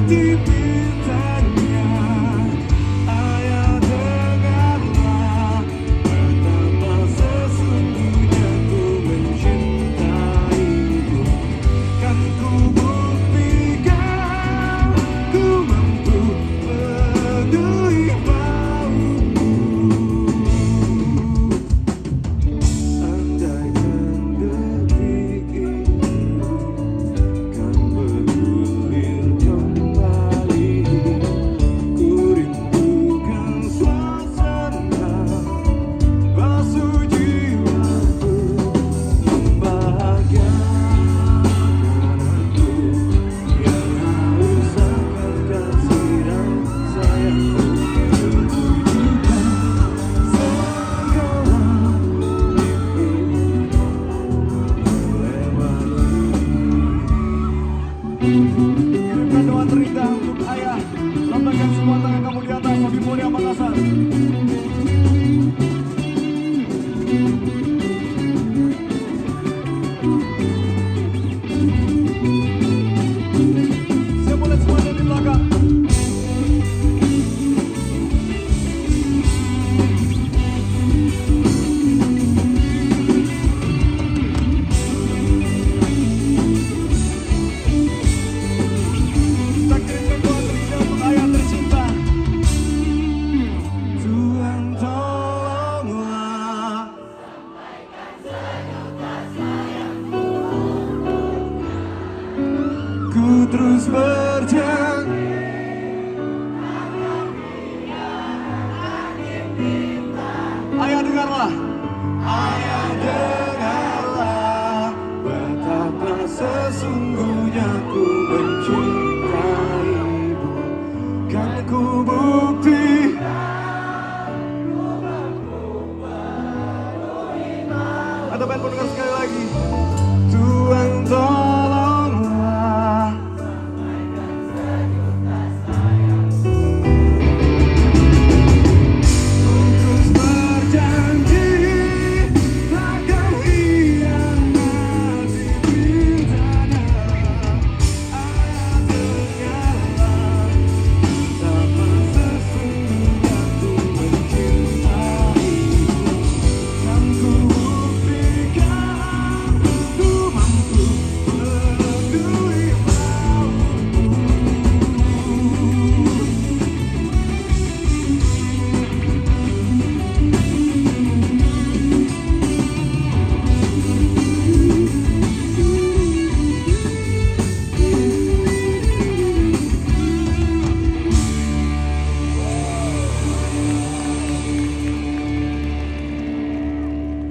dipintanya. Ayah dengarlah betapa sesungguhnya ku mencintaimu. Kan ku buktikan ku mampu penuhi maumu. Andaikan detik ini kan bergulir kembali, ku rindukan suasana basuh jiwaku, membahagiakan aku yang haus akan kasih dan sayangmu. Terwujudkan segala mimpi kirimkan doa terindah untuk ayah. Lambaikan semua tangan kamu di atas. Habib Mulia Makassar. Siap boleh semuanya di belakang. Kita kirimkan doa terindah untuk ayah tercinta. Tuhan tolonglah ku terus berjalan